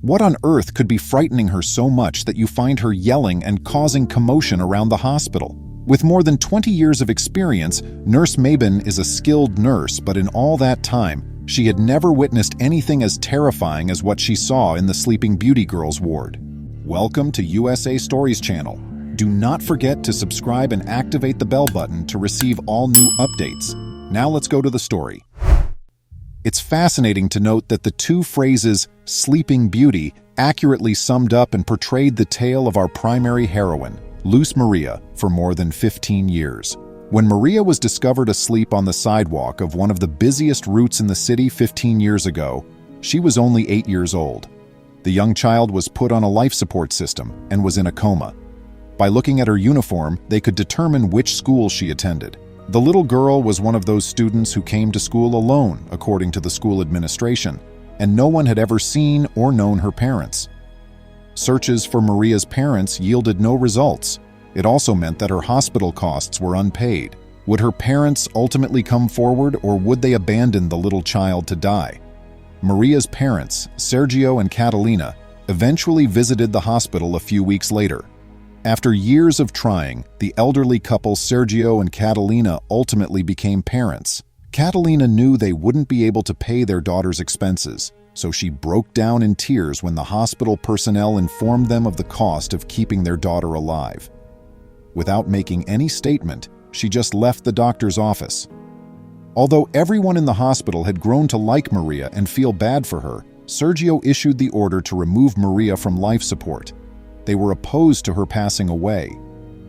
What on earth could be frightening her so much that you find her yelling and causing commotion around the hospital? With more than 20 years of experience, Nurse Mabon is a skilled nurse, but in all that time, she had never witnessed anything as terrifying as what she saw in the Sleeping Beauty Girls ward. Welcome to USA Stories channel. Do not forget to subscribe and activate the bell button to receive all new updates. Now let's go to the story. It's fascinating to note that the two phrases, Sleeping Beauty, accurately summed up and portrayed the tale of our primary heroine, Luz Maria, for more than 15 years. When Maria was discovered asleep on the sidewalk of one of the busiest routes in the city 15 years ago, she was only 8 years old. The young child was put on a life support system and was in a coma. By looking at her uniform, they could determine which school she attended. The little girl was one of those students who came to school alone, according to the school administration, and no one had ever seen or known her parents. Searches for Maria's parents yielded no results. It also meant that her hospital costs were unpaid. Would her parents ultimately come forward, or would they abandon the little child to die? Maria's parents, Sergio and Catalina, eventually visited the hospital a few weeks later. After years of trying, the elderly couple Sergio and Catalina ultimately became parents. Catalina knew they wouldn't be able to pay their daughter's expenses, so she broke down in tears when the hospital personnel informed them of the cost of keeping their daughter alive. Without making any statement, she just left the doctor's office. Although everyone in the hospital had grown to like Maria and feel bad for her, Sergio issued the order to remove Maria from life support. They were opposed to her passing away.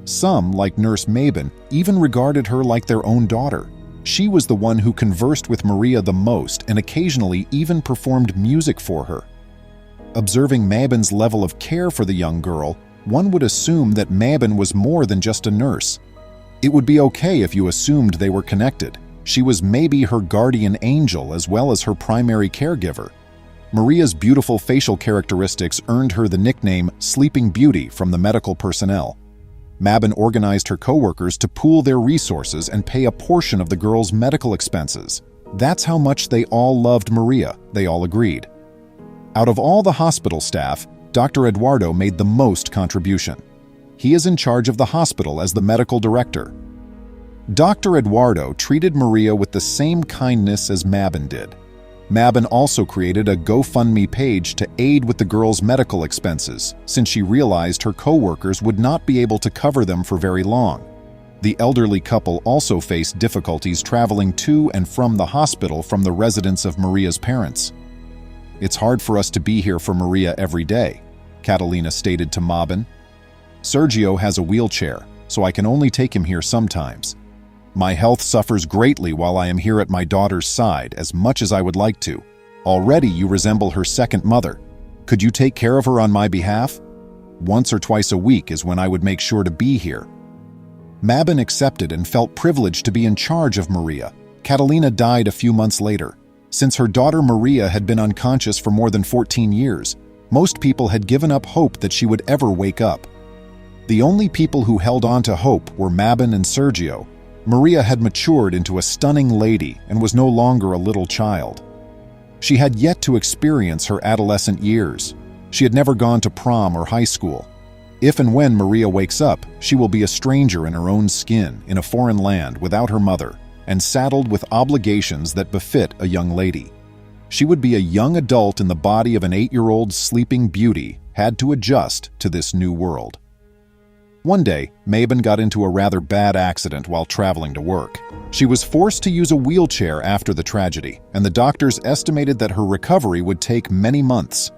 Some, like Nurse Mabon, even regarded her like their own daughter. She was the one who conversed with Maria the most and occasionally even performed music for her. Observing Mabon's level of care for the young girl, one would assume that Mabon was more than just a nurse. It would be okay if you assumed they were connected. She was maybe her guardian angel as well as her primary caregiver. Maria's beautiful facial characteristics earned her the nickname Sleeping Beauty from the medical personnel. Mabon organized her coworkers to pool their resources and pay a portion of the girl's medical expenses. That's how much they all loved Maria, they all agreed. Out of all the hospital staff, Dr. Eduardo made the most contribution. He is in charge of the hospital as the medical director. Dr. Eduardo treated Maria with the same kindness as Mabon did. Mabon also created a GoFundMe page to aid with the girl's medical expenses, since she realized her co-workers would not be able to cover them for very long. The elderly couple also faced difficulties traveling to and from the hospital from the residence of Maria's parents. "It's hard for us to be here for Maria every day," Catalina stated to Mabon. "Sergio has a wheelchair, so I can only take him here sometimes. My health suffers greatly while I am here at my daughter's side, as much as I would like to. Already you resemble her second mother. Could you take care of her on my behalf? Once or twice a week is when I would make sure to be here." Mabon accepted and felt privileged to be in charge of Maria. Catalina died a few months later. Since her daughter Maria had been unconscious for more than 14 years, most people had given up hope that she would ever wake up. The only people who held on to hope were Mabon and Sergio. Maria had matured into a stunning lady and was no longer a little child. She had yet to experience her adolescent years. She had never gone to prom or high school. If and when Maria wakes up, she will be a stranger in her own skin, in a foreign land, without her mother, and saddled with obligations that befit a young lady. She would be a young adult in the body of an 8-year-old sleeping beauty, had to adjust to this new world. One day, Mabon got into a rather bad accident while traveling to work. She was forced to use a wheelchair after the tragedy, and the doctors estimated that her recovery would take many months.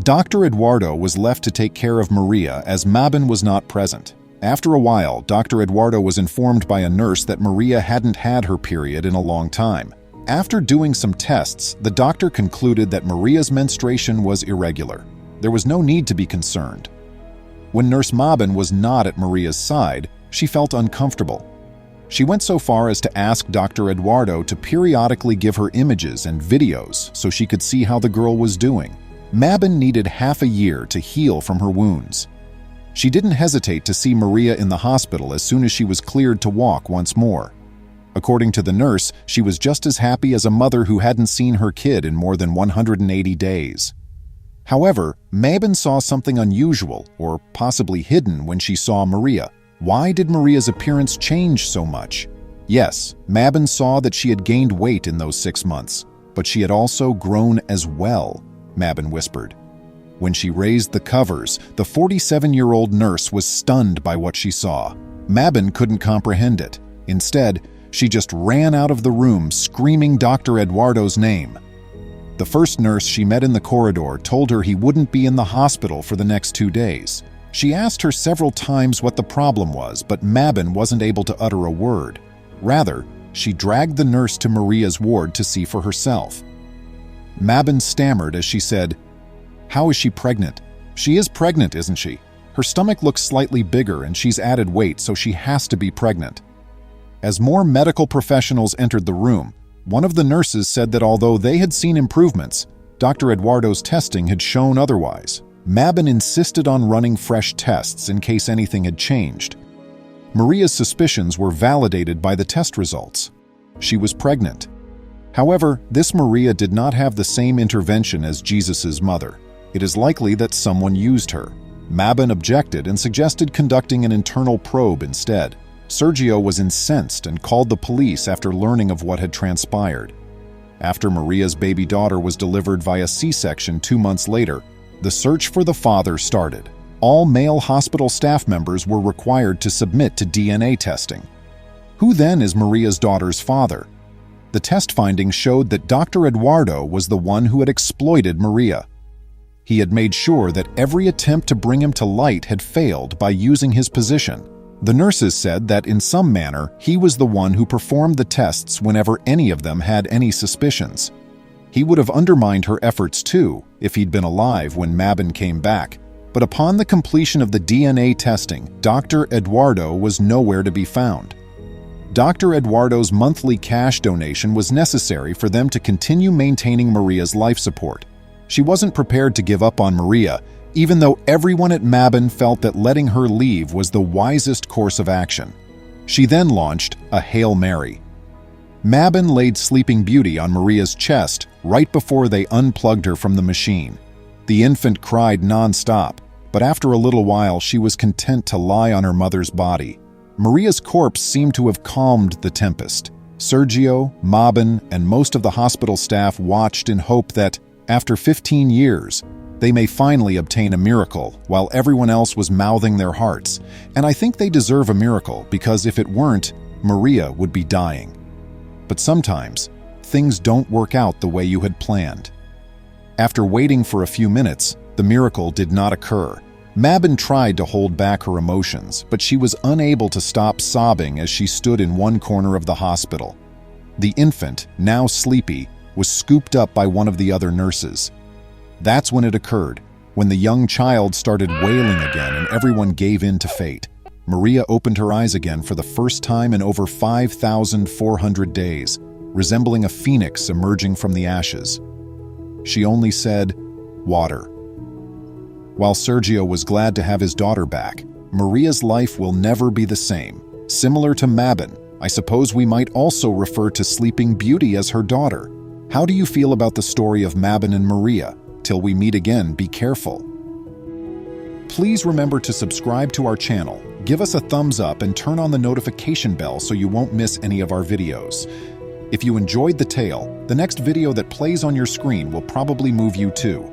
Dr. Eduardo was left to take care of Maria as Mabon was not present. After a while, Dr. Eduardo was informed by a nurse that Maria hadn't had her period in a long time. After doing some tests, the doctor concluded that Maria's menstruation was irregular. There was no need to be concerned. When Nurse Mabon was not at Maria's side, she felt uncomfortable. She went so far as to ask Dr. Eduardo to periodically give her images and videos so she could see how the girl was doing. Mabon needed half a year to heal from her wounds. She didn't hesitate to see Maria in the hospital as soon as she was cleared to walk once more. According to the nurse, she was just as happy as a mother who hadn't seen her kid in more than 180 days. However, Mabon saw something unusual, or possibly hidden, when she saw Maria. Why did Maria's appearance change so much? Yes, Mabon saw that she had gained weight in those 6 months, but she had also grown as well, Mabon whispered. When she raised the covers, the 47-year-old nurse was stunned by what she saw. Mabon couldn't comprehend it. Instead, she just ran out of the room screaming Dr. Eduardo's name. The first nurse she met in the corridor told her he wouldn't be in the hospital for the next 2 days. She asked her several times what the problem was, but Mabon wasn't able to utter a word. Rather, she dragged the nurse to Maria's ward to see for herself. Mabon stammered as she said, "How is she pregnant?" "She is pregnant, isn't she? Her stomach looks slightly bigger and she's added weight, so she has to be pregnant." As more medical professionals entered the room, one of the nurses said that although they had seen improvements, Dr. Eduardo's testing had shown otherwise. Mabon insisted on running fresh tests in case anything had changed. Maria's suspicions were validated by the test results. She was pregnant. However, this Maria did not have the same intervention as Jesus' mother. It is likely that someone used her. Mabon objected and suggested conducting an internal probe instead. Sergio was incensed and called the police after learning of what had transpired. After Maria's baby daughter was delivered via C-section 2 months later, the search for the father started. All male hospital staff members were required to submit to DNA testing. Who then is Maria's daughter's father? The test findings showed that Dr. Eduardo was the one who had exploited Maria. He had made sure that every attempt to bring him to light had failed by using his position. The nurses said that in some manner, he was the one who performed the tests whenever any of them had any suspicions. He would have undermined her efforts too if he'd been alive when Mabon came back. But upon the completion of the DNA testing, Dr. Eduardo was nowhere to be found. Dr. Eduardo's monthly cash donation was necessary for them to continue maintaining Maria's life support. She wasn't prepared to give up on Maria, even though everyone at Mabon felt that letting her leave was the wisest course of action. She then launched a Hail Mary. Mabon laid Sleeping Beauty on Maria's chest right before they unplugged her from the machine. The infant cried non-stop, but after a little while she was content to lie on her mother's body. Maria's corpse seemed to have calmed the tempest. Sergio, Mabon, and most of the hospital staff watched in hope that, after 15 years, they may finally obtain a miracle, while everyone else was mouthing their hearts. And I think they deserve a miracle, because if it weren't, Maria would be dying. But sometimes, things don't work out the way you had planned. After waiting for a few minutes, the miracle did not occur. Mabon tried to hold back her emotions, but she was unable to stop sobbing as she stood in one corner of the hospital. The infant, now sleepy, was scooped up by one of the other nurses. That's when it occurred, when the young child started wailing again and everyone gave in to fate. Maria opened her eyes again for the first time in over 5,400 days, resembling a phoenix emerging from the ashes. She only said, "Water." While Sergio was glad to have his daughter back, Maria's life will never be the same. Similar to Mabon, I suppose we might also refer to Sleeping Beauty as her daughter. How do you feel about the story of Mabon and Maria? Till we meet again, be careful. Please remember to subscribe to our channel, give us a thumbs up, and turn on the notification bell so you won't miss any of our videos. If you enjoyed the tale, the next video that plays on your screen will probably move you too.